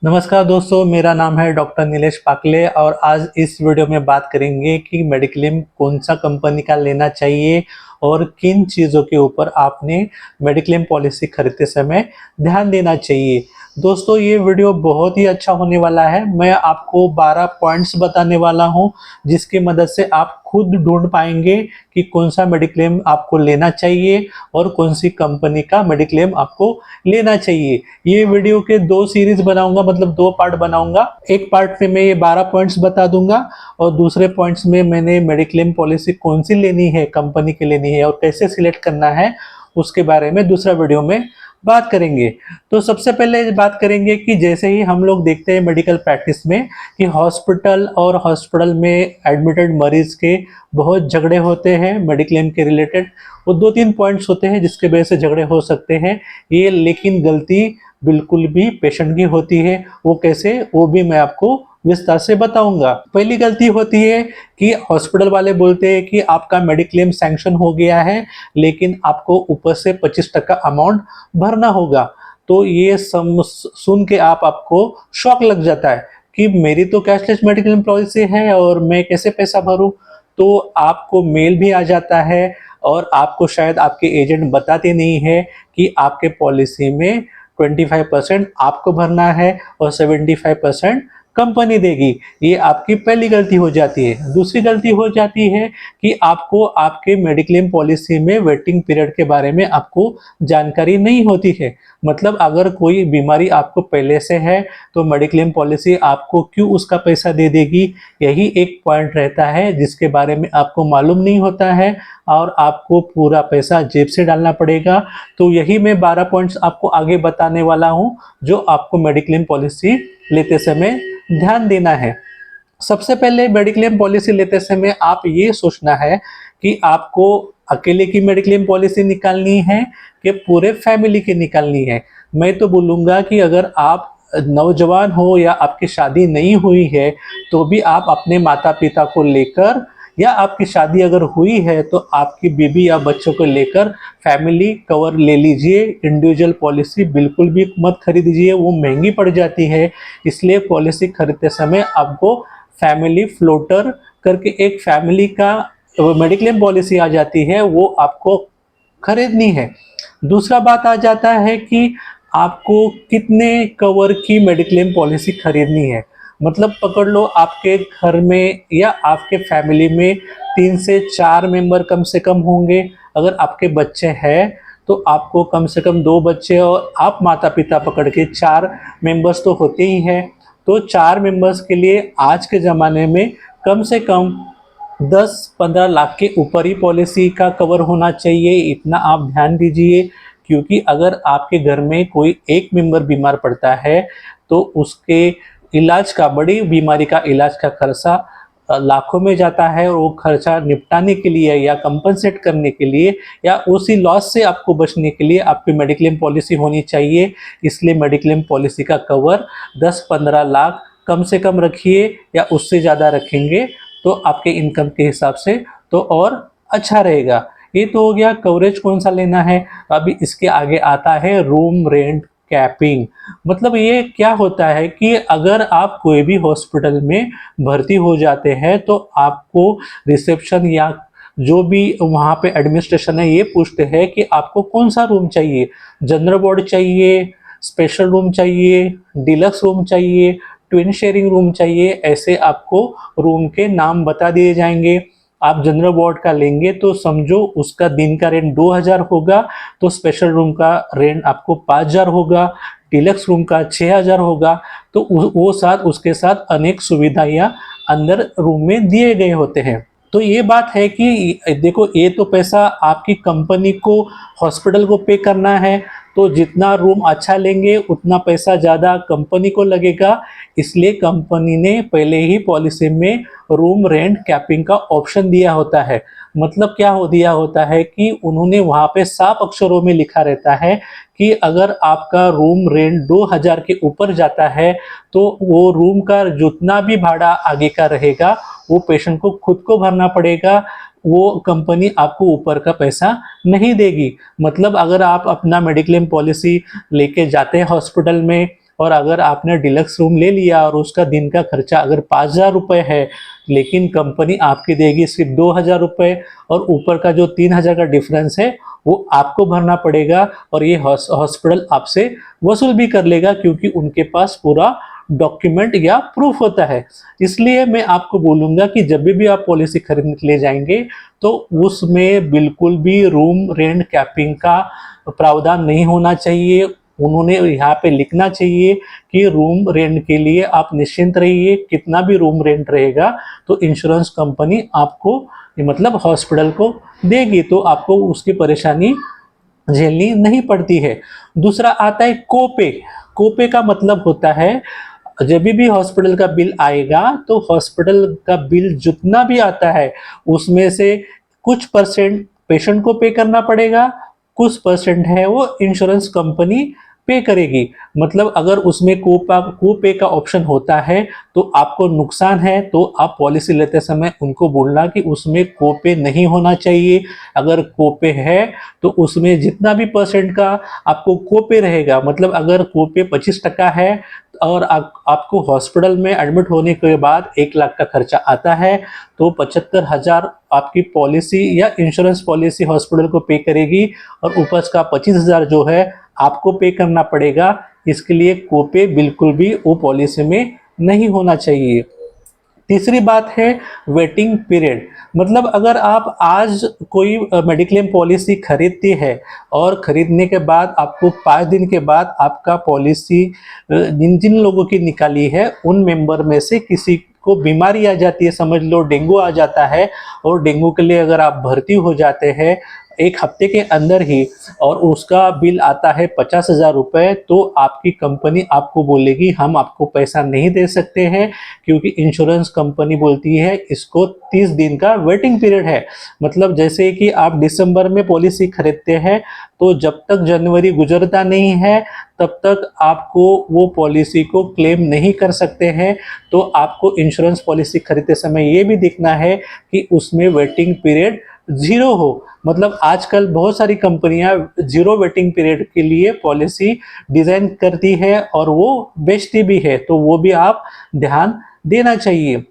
नमस्कार दोस्तों, मेरा नाम है डॉक्टर नीलेश पाकले और आज इस वीडियो में बात करेंगे कि मेडिक्लेम कौन सा कंपनी का लेना चाहिए और किन चीज़ों के ऊपर आपने मेडिक्लेम पॉलिसी खरीदते समय ध्यान देना चाहिए। दोस्तों, ये वीडियो बहुत ही अच्छा होने वाला है। मैं आपको 12 पॉइंट्स बताने वाला हूं, जिसकी मदद से आप खुद ढूंढ पाएंगे कि कौन सा मेडिक्लेम आपको लेना चाहिए और कौन सी कंपनी का मेडिक्लेम आपको लेना चाहिए। ये वीडियो के 2 सीरीज बनाऊंगा, मतलब 2 पार्ट बनाऊंगा। एक पार्ट में मैं ये 12 पॉइंट्स बता दूंगा और दूसरे पॉइंट्स में मैंने मेडिक्लेम पॉलिसी कौन सी लेनी है, कंपनी की लेनी है और कैसे सिलेक्ट करना है, उसके बारे में दूसरा वीडियो में बात करेंगे। तो सबसे पहले बात करेंगे कि जैसे ही हम लोग देखते हैं मेडिकल प्रैक्टिस में कि हॉस्पिटल में एडमिटेड मरीज के बहुत झगड़े होते हैं मेडिक्लेम के रिलेटेड। वो 2-3 पॉइंट्स होते हैं जिसके वजह से झगड़े हो सकते हैं ये, लेकिन गलती बिल्कुल भी पेशेंट की होती है। वो कैसे, वो भी मैं आपको विस्तार से बताऊंगा। पहली गलती होती है कि हॉस्पिटल वाले बोलते हैं कि आपका मेडिक्लेम सैंक्शन हो गया है, लेकिन आपको ऊपर से 25% अमाउंट भरना होगा। तो ये सुन के आपको शॉक लग जाता है कि मेरी तो कैशलेस मेडिक्लेम पॉलिसी है और मैं कैसे पैसा भरूं। तो आपको मेल भी आ जाता है और आपको शायद आपके एजेंट बताते नहीं है कि आपके पॉलिसी में 25% आपको भरना है और 75% कंपनी देगी। ये आपकी पहली गलती हो जाती है। दूसरी गलती हो जाती है कि आपको आपके मेडिक्लेम पॉलिसी में वेटिंग पीरियड के बारे में आपको जानकारी नहीं होती है। मतलब अगर कोई बीमारी आपको पहले से है तो मेडिक्लेम पॉलिसी आपको क्यों उसका पैसा दे देगी, यही एक पॉइंट रहता है जिसके बारे में आपको मालूम नहीं होता है और आपको पूरा पैसा जेब से डालना पड़ेगा। तो यही मैं 12 पॉइंट्स आपको आगे बताने वाला हूँ जो आपको मेडिक्लेम पॉलिसी लेते समय ध्यान देना है। सबसे पहले मेडिक्लेम पॉलिसी लेते समय आप ये सोचना है कि आपको अकेले की मेडिक्लेम पॉलिसी निकालनी है कि पूरे फैमिली की निकालनी है। मैं तो बोलूँगा कि अगर आप नौजवान हो या आपकी शादी नहीं हुई है तो भी आप अपने माता पिता को लेकर, या आपकी शादी अगर हुई है तो आपकी बीवी या बच्चों को लेकर फैमिली कवर ले लीजिए। इंडिविजुअल पॉलिसी बिल्कुल भी मत खरीदिए, वो महंगी पड़ जाती है। इसलिए पॉलिसी खरीदते समय आपको फैमिली फ्लोटर करके एक फैमिली का मेडिक्लेम पॉलिसी आ जाती है, वो आपको खरीदनी है। दूसरा बात आ जाता है कि आपको कितने कवर की मेडिक्लेम पॉलिसी खरीदनी है। मतलब पकड़ लो आपके घर में या आपके फैमिली में 3 से 4 मेंबर कम से कम होंगे। अगर आपके बच्चे हैं तो आपको कम से कम 2 बच्चे और आप माता पिता पकड़ के 4 मेंबर्स तो होते ही हैं। तो 4 मेंबर्स के लिए आज के ज़माने में कम से कम 10-15 लाख के ऊपर ही पॉलिसी का कवर होना चाहिए। इतना आप ध्यान दीजिए, क्योंकि अगर आपके घर में कोई एक मेंबर बीमार पड़ता है तो उसके इलाज का, बड़ी बीमारी का इलाज का खर्चा लाखों में जाता है और वो खर्चा निपटाने के लिए या कंपनसेट करने के लिए या उसी लॉस से आपको बचने के लिए आपकी मेडिक्लेम पॉलिसी होनी चाहिए। इसलिए मेडिक्लेम पॉलिसी का कवर 10-15 लाख कम से कम रखिए, या उससे ज़्यादा रखेंगे तो आपके इनकम के हिसाब से तो और अच्छा रहेगा। ये तो हो गया कवरेज कौन सा लेना है। अभी इसके आगे आता है रूम रेंट कैपिंग। मतलब ये क्या होता है कि अगर आप कोई भी हॉस्पिटल में भर्ती हो जाते हैं तो आपको रिसेप्शन या जो भी वहाँ पे एडमिनिस्ट्रेशन है ये पूछते हैं कि आपको कौन सा रूम चाहिए, जनरल वार्ड चाहिए, स्पेशल रूम चाहिए, डिलक्स रूम चाहिए, ट्विन शेयरिंग रूम चाहिए। ऐसे आपको रूम के नाम बता दिए जाएंगे। आप जनरल वार्ड का लेंगे तो समझो उसका दिन का रेंट 2000 होगा, तो स्पेशल रूम का रेंट आपको 5000 होगा, डिलक्स रूम का 6000 होगा। तो वो साथ उसके साथ अनेक सुविधाएं अंदर रूम में दिए गए होते हैं। तो ये बात है कि देखो, ये तो पैसा आपकी कंपनी को, हॉस्पिटल को पे करना है। तो जितना रूम अच्छा लेंगे उतना पैसा ज़्यादा कंपनी को लगेगा। इसलिए कंपनी ने पहले ही पॉलिसी में रूम रेंट कैपिंग का ऑप्शन दिया होता है। मतलब क्या हो दिया होता है कि उन्होंने वहाँ पे साफ अक्षरों में लिखा रहता है कि अगर आपका रूम रेंट 2000 के ऊपर जाता है तो वो रूम का जितना भी भाड़ा आगे का रहेगा वो पेशेंट को खुद को भरना पड़ेगा। वो कंपनी आपको ऊपर का पैसा नहीं देगी। मतलब अगर आप अपना मेडिक्लेम पॉलिसी लेके जाते हैं हॉस्पिटल में और अगर आपने डिलक्स रूम ले लिया और उसका दिन का खर्चा अगर 5,000 रुपये है, लेकिन कंपनी आपकी देगी सिर्फ 2,000 रुपये और ऊपर का जो 3,000 का डिफरेंस है वो आपको भरना पड़ेगा और ये हॉस्पिटल आपसे वसूल भी कर लेगा, क्योंकि उनके पास पूरा डॉक्यूमेंट या प्रूफ होता है। इसलिए मैं आपको बोलूँगा कि जब भी आप पॉलिसी खरीदने के लिए जाएंगे तो उसमें बिल्कुल भी रूम रेंट कैपिंग का प्रावधान नहीं होना चाहिए। उन्होंने यहाँ पे लिखना चाहिए कि रूम रेंट के लिए आप निश्चिंत रहिए, कितना भी रूम रेंट रहेगा तो इंश्योरेंस कंपनी आपको मतलब हॉस्पिटल को देगी, तो आपको उसकी परेशानी झेलनी नहीं पड़ती है। दूसरा आता है कोपे। कोपे का मतलब होता है जब भी हॉस्पिटल का बिल आएगा तो हॉस्पिटल का बिल जितना भी आता है उसमें से कुछ परसेंट पेशेंट को पे करना पड़ेगा, कुछ परसेंट है वो इंश्योरेंस कंपनी पे करेगी। मतलब अगर उसमें कोपे का ऑप्शन होता है तो आपको नुकसान है तो आप पॉलिसी लेते समय उनको बोलना कि उसमें कोपे नहीं होना चाहिए। अगर कोपे है तो उसमें जितना भी परसेंट का आपको कोपे रहेगा, मतलब अगर कोपे 25% है और आपको हॉस्पिटल में एडमिट होने के बाद 1 लाख का खर्चा आता है तो 75,000 आपकी पॉलिसी या इंश्योरेंस पॉलिसी हॉस्पिटल को पे करेगी और ऊपर का 25,000 जो है आपको पे करना पड़ेगा। इसके लिए कोपे बिल्कुल भी वो पॉलिसी में नहीं होना चाहिए। तीसरी बात है वेटिंग पीरियड। मतलब अगर आप आज कोई मेडिक्लेम पॉलिसी खरीदती है और खरीदने के बाद आपको 5 दिन के बाद आपका पॉलिसी जिन जिन लोगों की निकाली है उन मेंबर में से किसी को बीमारी आ जाती है, समझ लो डेंगू आ जाता है, और डेंगू के लिए अगर आप भर्ती हो जाते हैं 1 हफ्ते के अंदर ही और उसका बिल आता है 50,000 रुपये, तो आपकी कंपनी आपको बोलेगी हम आपको पैसा नहीं दे सकते हैं, क्योंकि इंश्योरेंस कंपनी बोलती है इसको 30 दिन का वेटिंग पीरियड है। मतलब जैसे कि आप दिसंबर में पॉलिसी खरीदते हैं तो जब तक जनवरी गुजरता नहीं है तब तक आपको वो पॉलिसी को क्लेम नहीं कर सकते हैं। तो आपको इंश्योरेंस पॉलिसी खरीदते समय ये भी देखना है कि उसमें वेटिंग पीरियड 0 हो। मतलब आजकल बहुत सारी कंपनियां 0 वेटिंग पीरियड के लिए पॉलिसी डिजाइन करती है और वो बेचती भी है, तो वो भी आप ध्यान देना चाहिए।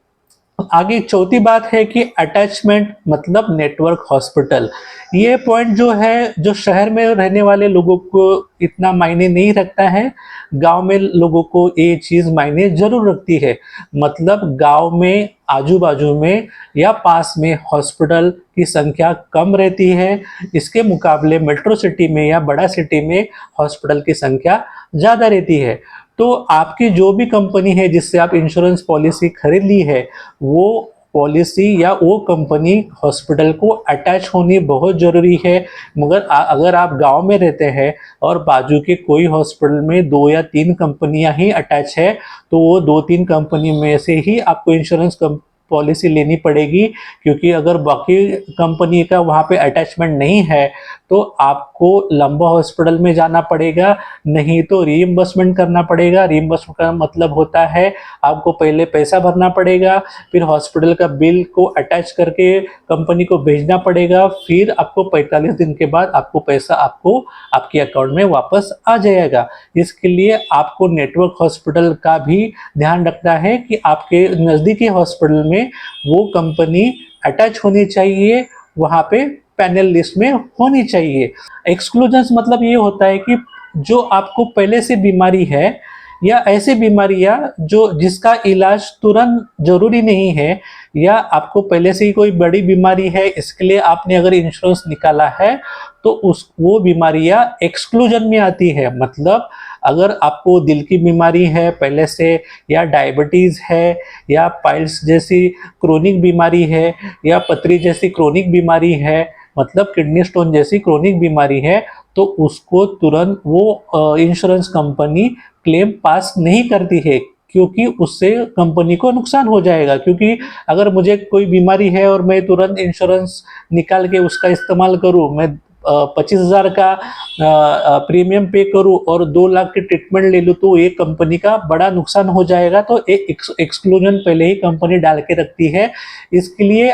आगे चौथी बात है कि अटैचमेंट मतलब नेटवर्क हॉस्पिटल। ये पॉइंट जो है जो शहर में रहने वाले लोगों को इतना मायने नहीं रखता है, गांव में लोगों को ये चीज मायने जरूर रखती है। मतलब गांव में आजू बाजू में या पास में हॉस्पिटल की संख्या कम रहती है, इसके मुकाबले मेट्रो सिटी में या बड़ा सिटी में हॉस्पिटल की संख्या ज़्यादा रहती है। तो आपकी जो भी कंपनी है जिससे आप इंश्योरेंस पॉलिसी खरीद ली है वो पॉलिसी या वो कंपनी हॉस्पिटल को अटैच होनी बहुत ज़रूरी है। मगर अगर आप गांव में रहते हैं और बाजू के कोई हॉस्पिटल में 2 या 3 कंपनियां ही अटैच है तो वो 2-3 कंपनी में से ही आपको इंश्योरेंस पॉलिसी लेनी पड़ेगी, क्योंकि अगर बाकी कंपनी का वहाँ पे अटैचमेंट नहीं है तो आपको लंबा हॉस्पिटल में जाना पड़ेगा, नहीं तो रीइंबर्समेंट करना पड़ेगा। रीइंबर्समेंट का मतलब होता है आपको पहले पैसा भरना पड़ेगा, फिर हॉस्पिटल का बिल को अटैच करके कंपनी को भेजना पड़ेगा, फिर आपको 45 दिन के बाद आपको पैसा आपको आपके अकाउंट में वापस आ जाएगा। इसके लिए आपको नेटवर्क हॉस्पिटल का भी ध्यान रखना है कि आपके नज़दीकी हॉस्पिटल में वो कंपनी अटैच होनी चाहिए, वहाँ पे पैनल लिस्ट में होनी चाहिए। एक्सक्लूजन्स मतलब ये होता है कि जो आपको पहले से बीमारी है या ऐसी बीमारियां जो जिसका इलाज तुरंत जरूरी नहीं है, या आपको पहले से ही कोई बड़ी बीमारी है इसके लिए आपने अगर इंश्योरेंस निकाला है तो वो बीमारियां एक्सक्लूजन में आती है। मतलब अगर आपको दिल की बीमारी है पहले से, या डायबिटीज़ है, या पाइल्स जैसी क्रोनिक बीमारी है, या पथरी जैसी क्रोनिक बीमारी है, मतलब किडनी स्टोन जैसी क्रोनिक बीमारी है, तो उसको तुरंत वो इंश्योरेंस कंपनी क्लेम पास नहीं करती है, क्योंकि उससे कंपनी को नुकसान हो जाएगा। क्योंकि अगर मुझे कोई बीमारी है और मैं तुरंत इंश्योरेंस निकाल के उसका इस्तेमाल करूं, मैं 25,000 का प्रीमियम पे करूं और 2 लाख की ट्रीटमेंट ले लूं, तो ये कंपनी का बड़ा नुकसान हो जाएगा। तो एक एक्सक्लूजन पहले ही कंपनी डाल के रखती है। इसके लिए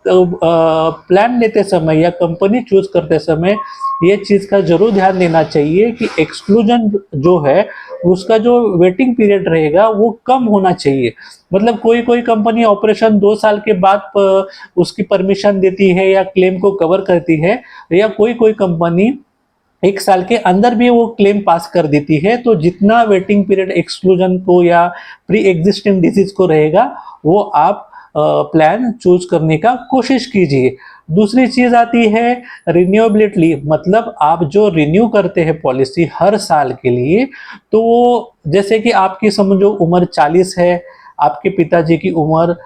प्लान लेते समय या कंपनी चूज करते समय ये चीज का जरूर ध्यान देना चाहिए कि एक्सक्लूजन जो है उसका जो वेटिंग पीरियड रहेगा वो कम होना चाहिए। मतलब कोई कोई कंपनी ऑपरेशन 2 साल के बाद उसकी परमिशन देती है या क्लेम को कवर करती है, या कोई कोई कंपनी 1 साल के अंदर भी वो क्लेम पास कर देती है। तो जितना वेटिंग पीरियड एक्सक्लूजन को या प्री एग्जिस्टिंग डिजीज को रहेगा वो आप प्लान चूज करने का कोशिश कीजिए। दूसरी चीज आती है रिन्यूएबिलिटी, मतलब आप जो रिन्यू करते हैं पॉलिसी हर साल के लिए, तो वो जैसे कि आपकी समझो उम्र 40 है, आपके पिताजी की उम्र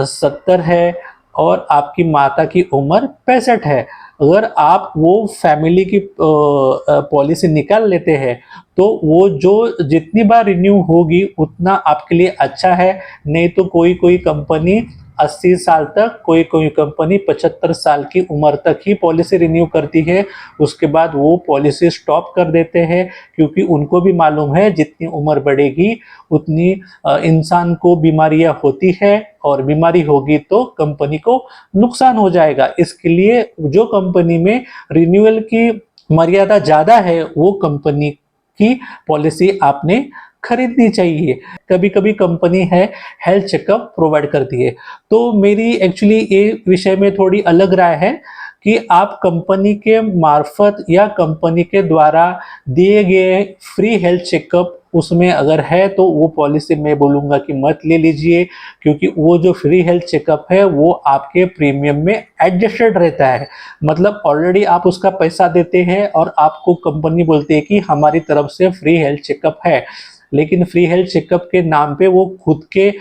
70 है और आपकी माता की उम्र 65 है। अगर आप वो फैमिली की पॉलिसी निकाल लेते हैं तो वो जो जितनी बार रिन्यू होगी उतना आपके लिए अच्छा है। नहीं तो कोई कोई कंपनी 80 साल तक, कोई कोई कंपनी 75 साल की उम्र तक ही पॉलिसी रिन्यू करती है, उसके बाद वो पॉलिसी स्टॉप कर देते हैं, क्योंकि उनको भी मालूम है जितनी उम्र बढ़ेगी उतनी इंसान को बीमारियां होती है और बीमारी होगी तो कंपनी को नुकसान हो जाएगा। इसके लिए जो कंपनी में रिन्यूअल की मर्यादा ज़्यादा है वो कंपनी की पॉलिसी आपने खरीदनी चाहिए। कभी कभी कंपनी है हेल्थ चेकअप प्रोवाइड करती है। तो मेरी एक्चुअली ये विषय में थोड़ी अलग राय है कि आप कंपनी के मार्फत या कंपनी के द्वारा दिए गए फ्री हेल्थ चेकअप उसमें अगर है तो वो पॉलिसी मैं बोलूँगा कि मत ले लीजिए, क्योंकि वो जो फ्री हेल्थ चेकअप है वो आपके प्रीमियम में एडजस्टेड रहता है। मतलब ऑलरेडी आप उसका पैसा देते हैं और आपको कंपनी बोलती है कि हमारी तरफ से फ्री हेल्थ चेकअप है, लेकिन फ्री हेल्थ चेकअप के नाम पे वो खुद के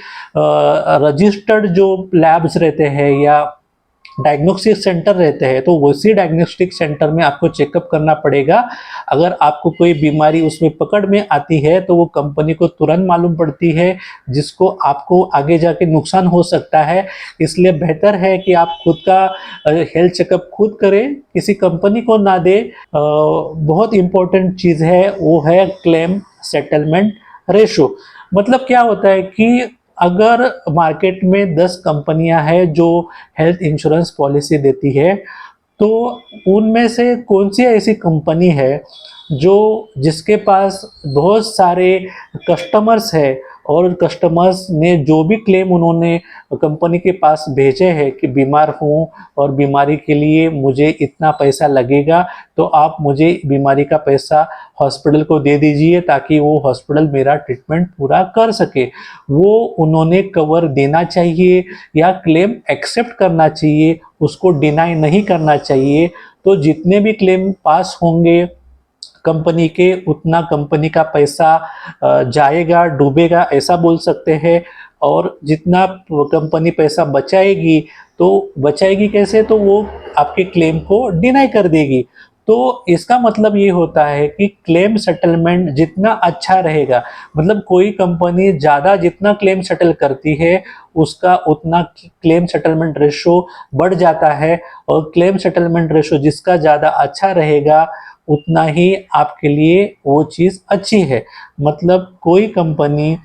रजिस्टर्ड जो लैब्स रहते हैं या डायग्नोस्टिक सेंटर रहते हैं तो उसी डायग्नोस्टिक सेंटर में आपको चेकअप करना पड़ेगा। अगर आपको कोई बीमारी उसमें पकड़ में आती है तो वो कंपनी को तुरंत मालूम पड़ती है, जिसको आपको आगे जाके नुकसान हो सकता है। इसलिए बेहतर है कि आप खुद का हेल्थ चेकअप खुद करें, किसी कंपनी को ना दे। बहुत इंपॉर्टेंट चीज़ है वो है क्लेम सेटलमेंट रेशो। मतलब क्या होता है कि अगर मार्केट में 10 कंपनियां हैं जो हेल्थ इंश्योरेंस पॉलिसी देती है, तो उनमें से कौन सी ऐसी कंपनी है जो जिसके पास बहुत सारे कस्टमर्स है और कस्टमर्स ने जो भी क्लेम उन्होंने कंपनी के पास भेजे हैं कि बीमार हूँ और बीमारी के लिए मुझे इतना पैसा लगेगा, तो आप मुझे बीमारी का पैसा हॉस्पिटल को दे दीजिए ताकि वो हॉस्पिटल मेरा ट्रीटमेंट पूरा कर सके। वो उन्होंने कवर देना चाहिए या क्लेम एक्सेप्ट करना चाहिए, उसको डिनाई नहीं करना चाहिए। तो जितने भी क्लेम पास होंगे कंपनी के उतना कंपनी का पैसा जाएगा, डूबेगा ऐसा बोल सकते हैं। और जितना कंपनी पैसा बचाएगी तो बचाएगी कैसे, तो वो आपके क्लेम को डिनाई कर देगी। तो इसका मतलब ये होता है कि क्लेम सेटलमेंट जितना अच्छा रहेगा, मतलब कोई कंपनी ज़्यादा जितना क्लेम सेटल करती है उसका उतना क्लेम सेटलमेंट रेशो बढ़ जाता है, और क्लेम सेटलमेंट रेशो जिसका ज़्यादा अच्छा रहेगा उतना ही आपके लिए वो चीज़ अच्छी है। मतलब कोई कंपनी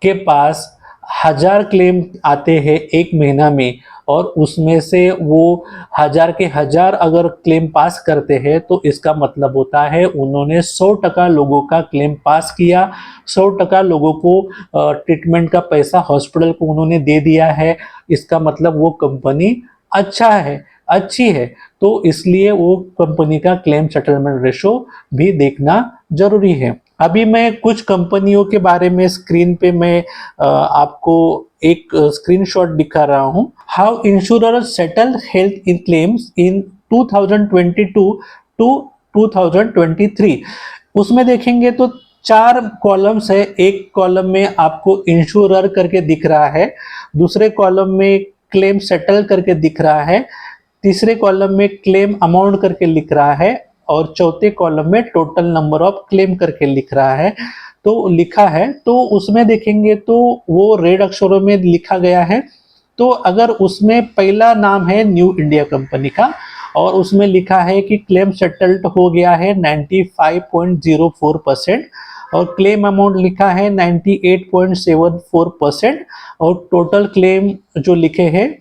के पास 1000 क्लेम आते हैं एक महीना में और उसमें से वो 1000 के 1000 अगर क्लेम पास करते हैं तो इसका मतलब होता है उन्होंने 100% लोगों का क्लेम पास किया, 100% लोगों को ट्रीटमेंट का पैसा हॉस्पिटल को उन्होंने दे दिया है। इसका मतलब वो कंपनी अच्छा है, अच्छी है। तो इसलिए वो कंपनी का क्लेम सेटलमेंट रेशो भी देखना जरूरी है। अभी मैं कुछ कंपनियों के बारे में स्क्रीन पे मैं आपको एक स्क्रीनशॉट दिखा रहा हूं। How insurer settle health in claims in 2022 to 2023। उसमें देखेंगे तो 4 कॉलम्स है। एक कॉलम में आपको इंश्योरर करके दिख रहा है, दूसरे कॉलम में क्लेम सेटल करके दिख रहा है, तीसरे कॉलम में क्लेम अमाउंट करके लिख रहा है और चौथे कॉलम में टोटल नंबर ऑफ क्लेम करके लिख रहा है। तो लिखा है तो उसमें देखेंगे तो वो रेड अक्षरों में लिखा गया है। तो अगर उसमें पहला नाम है न्यू इंडिया कंपनी का और उसमें लिखा है कि क्लेम सेटल्ड हो गया है 95.04% और क्लेम अमाउंट लिखा है 98.74% और टोटल क्लेम जो लिखे हैं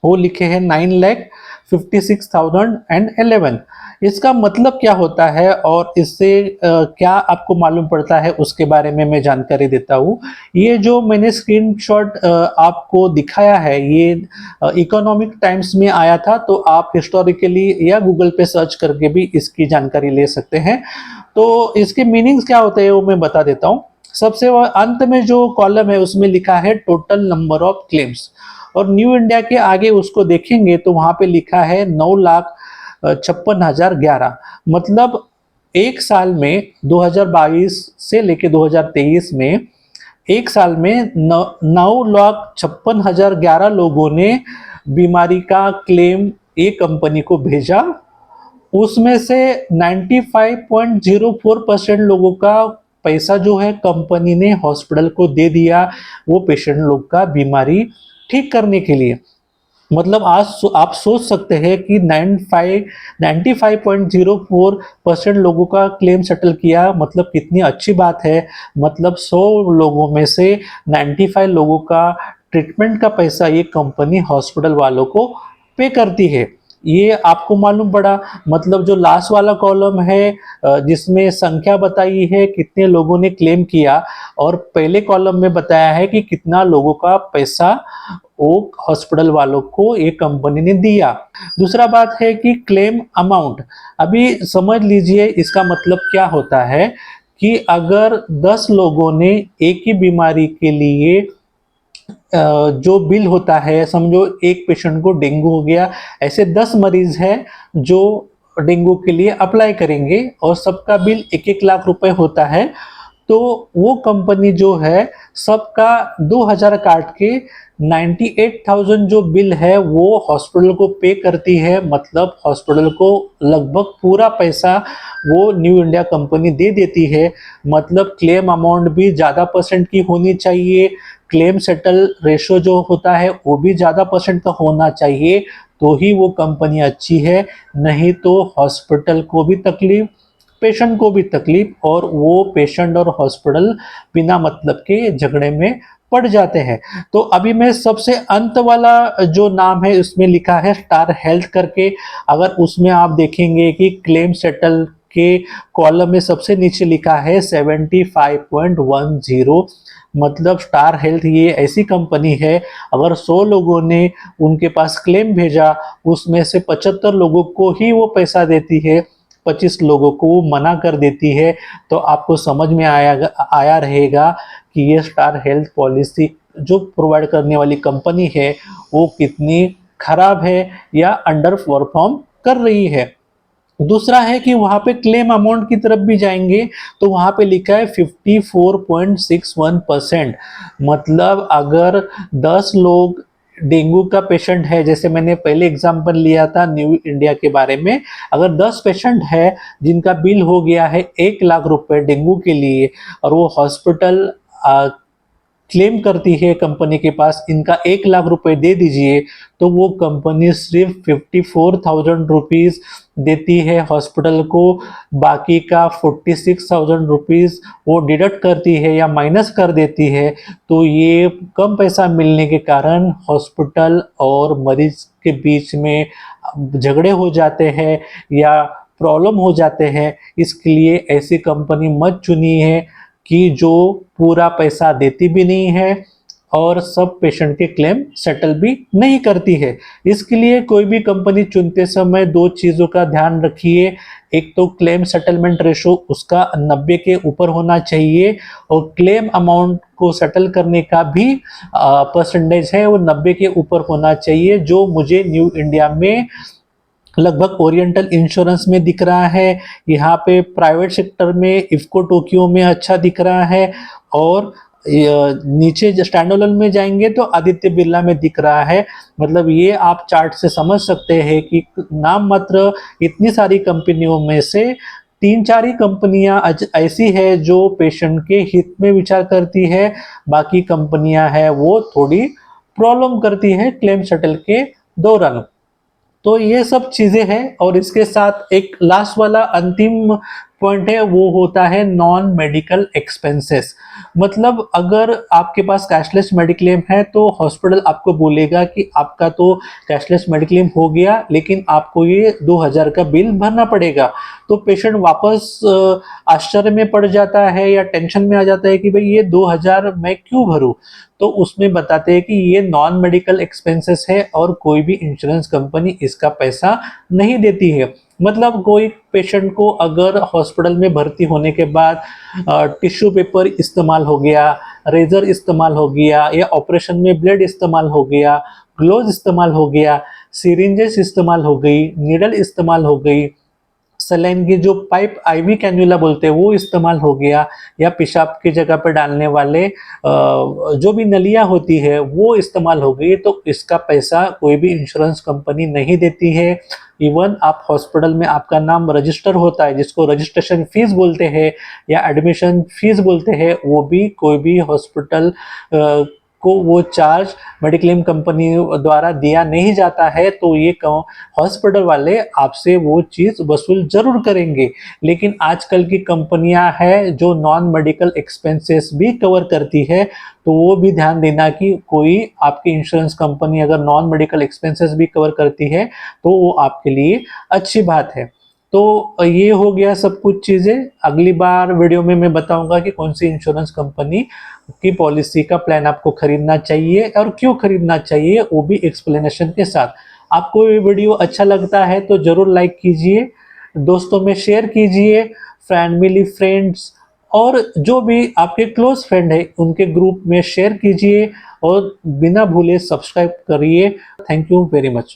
वो लिखे हैं 9,56,011। इसका मतलब क्या होता है और इससे क्या आपको मालूम पड़ता है उसके बारे में मैं जानकारी देता हूँ। ये जो मैंने स्क्रीनशॉट आपको दिखाया है ये इकोनॉमिक टाइम्स में आया था, तो आप हिस्टोरिकली या गूगल पे सर्च करके भी इसकी जानकारी ले सकते हैं। तो इसके मीनिंग्स क्या होते हैं वो मैं बता देता हूँ। सबसे अंत में जो कॉलम है उसमें लिखा है टोटल नंबर ऑफ क्लेम्स, और न्यू इंडिया के आगे उसको देखेंगे तो वहां पे लिखा है 9,56,011। मतलब एक साल में 2022 से लेके 2023 में एक साल में 9,56,011 लोगों ने बीमारी का क्लेम एक कंपनी को भेजा। उसमें से 95.04% लोगों का पैसा जो है कंपनी ने हॉस्पिटल को दे दिया, वो पेशेंट लोग का बीमारी ठीक करने के लिए। मतलब आज आप सोच सकते हैं कि 95.04% लोगों का क्लेम सेटल किया, मतलब कितनी अच्छी बात है। मतलब 100 लोगों में से 95 लोगों का ट्रीटमेंट का पैसा ये कंपनी हॉस्पिटल वालों को पे करती है। ये आपको मालूम पड़ा। मतलब जो लास्ट वाला कॉलम है जिसमें संख्या बताई है कितने लोगों ने क्लेम किया, और पहले कॉलम में बताया है कि कितना लोगों का पैसा वो हॉस्पिटल वालों को एक कंपनी ने दिया। दूसरा बात है कि क्लेम अमाउंट। अभी समझ लीजिए इसका मतलब क्या होता है कि अगर 10 लोगों ने एक ही बीमारी के लिए जो बिल होता है, समझो एक पेशेंट को डेंगू हो गया, ऐसे 10 मरीज हैं जो डेंगू के लिए अप्लाई करेंगे और सबका बिल 1-1 लाख रुपए होता है, तो वो कंपनी जो है सबका 2,000 काट के 98,000 जो बिल है वो हॉस्पिटल को पे करती है। मतलब हॉस्पिटल को लगभग पूरा पैसा वो न्यू इंडिया कंपनी दे देती है। मतलब क्लेम अमाउंट भी ज़्यादा परसेंट की होनी चाहिए, क्लेम सेटल रेशो जो होता है वो भी ज़्यादा परसेंट का होना चाहिए, तो ही वो कंपनी अच्छी है। नहीं तो हॉस्पिटल को भी तकलीफ, पेशेंट को भी तकलीफ, और वो पेशेंट और हॉस्पिटल बिना मतलब के झगड़े में पड़ जाते हैं। तो अभी मैं सबसे अंत वाला जो नाम है उसमें लिखा है स्टार हेल्थ करके। अगर उसमें आप देखेंगे कि क्लेम सेटल के कॉलम में सबसे नीचे लिखा है 75.10। मतलब स्टार हेल्थ ये ऐसी कंपनी है, अगर 100 लोगों ने उनके पास क्लेम भेजा उसमें से 75 लोगों को ही वो पैसा देती है, 25 लोगों को वो मना कर देती है। तो आपको समझ में आया रहेगा कि ये स्टार हेल्थ पॉलिसी जो प्रोवाइड करने वाली कंपनी है वो कितनी खराब है या अंडर परफॉर्म कर रही है। दूसरा है कि वहां पे क्लेम अमाउंट की तरफ भी जाएंगे तो वहां पे लिखा है 54.61%। मतलब अगर 10 लोग डेंगू का पेशेंट है, जैसे मैंने पहले एग्जांपल लिया था न्यू इंडिया के बारे में, अगर 10 पेशेंट है जिनका बिल हो गया है 1 लाख रुपए डेंगू के लिए, और वो हॉस्पिटल क्लेम करती है कंपनी के पास इनका 1 लाख रुपए दे दीजिए, तो वो कंपनी सिर्फ 54,000 रुपीज देती है हॉस्पिटल को। बाकी का 46,000 रुपीज वो डिडक्ट करती है या माइनस कर देती है। तो ये कम पैसा मिलने के कारण हॉस्पिटल और मरीज के बीच में झगड़े हो जाते हैं या प्रॉब्लम हो जाते हैं। इसके लिए ऐसी कंपनी मत चुनिए कि जो पूरा पैसा देती भी नहीं है और सब पेशेंट के क्लेम सेटल भी नहीं करती है। इसके लिए कोई भी कंपनी चुनते समय 2 चीज़ों का ध्यान रखिए। एक तो क्लेम सेटलमेंट रेशो उसका 90 के ऊपर होना चाहिए, और क्लेम अमाउंट को सेटल करने का भी परसेंटेज है वो 90 के ऊपर होना चाहिए, जो मुझे न्यू इंडिया में लगभग ओरिएंटल इंश्योरेंस में दिख रहा है। यहाँ पे प्राइवेट सेक्टर में इफ्को टोक्यो में अच्छा दिख रहा है, और नीचे स्टैंड अलोन में जाएंगे तो आदित्य बिरला में दिख रहा है। मतलब ये आप चार्ट से समझ सकते हैं कि नाम मात्र इतनी सारी कंपनियों में से 3-4 ही कंपनियां ऐसी है जो पेशेंट के हित में विचार करती है, बाकी कंपनियां हैं वो थोड़ी प्रॉब्लम करती है क्लेम सेटल के दौरान। तो ये सब चीजें हैं, और इसके साथ एक लास्ट वाला अंतिम पॉइंट है वो होता है नॉन मेडिकल एक्सपेंसेस। मतलब अगर आपके पास कैशलेस मेडिक्लेम है तो हॉस्पिटल आपको बोलेगा कि आपका तो कैशलेस मेडिक्लेम हो गया, लेकिन आपको ये 2000 का बिल भरना पड़ेगा। तो पेशेंट वापस आश्चर्य में पड़ जाता है या टेंशन में आ जाता है कि भाई ये 2000 मैं क्यों भरूं। तो उसमें बताते हैं कि ये नॉन मेडिकल एक्सपेंसेस है और कोई भी इंश्योरेंस कंपनी इसका पैसा नहीं देती है। मतलब कोई पेशेंट को अगर हॉस्पिटल में भर्ती होने के बाद टिश्यू पेपर इस्तेमाल हो गया, रेजर इस्तेमाल हो गया, या ऑपरेशन में ब्लेड इस्तेमाल हो गया, ग्लोव इस्तेमाल हो गया, सिरिंजेस इस्तेमाल हो गई, नीडल इस्तेमाल हो गई, सलाइन की जो पाइप आईवी कैन्युला बोलते हैं वो इस्तेमाल हो गया, या पेशाब की जगह पर डालने वाले जो भी नलियां होती है वो इस्तेमाल हो गई, तो इसका पैसा कोई भी इंश्योरेंस कंपनी नहीं देती है। इवन आप हॉस्पिटल में आपका नाम रजिस्टर होता है, जिसको रजिस्ट्रेशन फीस बोलते हैं या एडमिशन फीस बोलते हैं, वो भी कोई भी हॉस्पिटल को वो चार्ज मेडिक्लेम कंपनी द्वारा दिया नहीं जाता है। तो ये हॉस्पिटल वाले आपसे वो चीज वसूल जरूर करेंगे। लेकिन आजकल की कंपनियां हैं जो नॉन मेडिकल एक्सपेंसेस भी कवर करती है, तो वो भी ध्यान देना कि कोई आपकी इंश्योरेंस कंपनी अगर नॉन मेडिकल एक्सपेंसेस भी कवर करती है तो वो आपके लिए अच्छी बात है। तो ये हो गया सब कुछ चीजें। अगली बार वीडियो में मैं बताऊंगा कि कौन सी इंश्योरेंस कंपनी की पॉलिसी का प्लान आपको खरीदना चाहिए और क्यों खरीदना चाहिए, वो भी एक्सप्लेनेशन के साथ। आपको ये वीडियो अच्छा लगता है तो जरूर लाइक कीजिए, दोस्तों में शेयर कीजिए, फैमिली फ्रेंड्स और जो भी आपके क्लोज फ्रेंड है उनके ग्रुप में शेयर कीजिए, और बिना भूले सब्सक्राइब करिए। Thank you very much.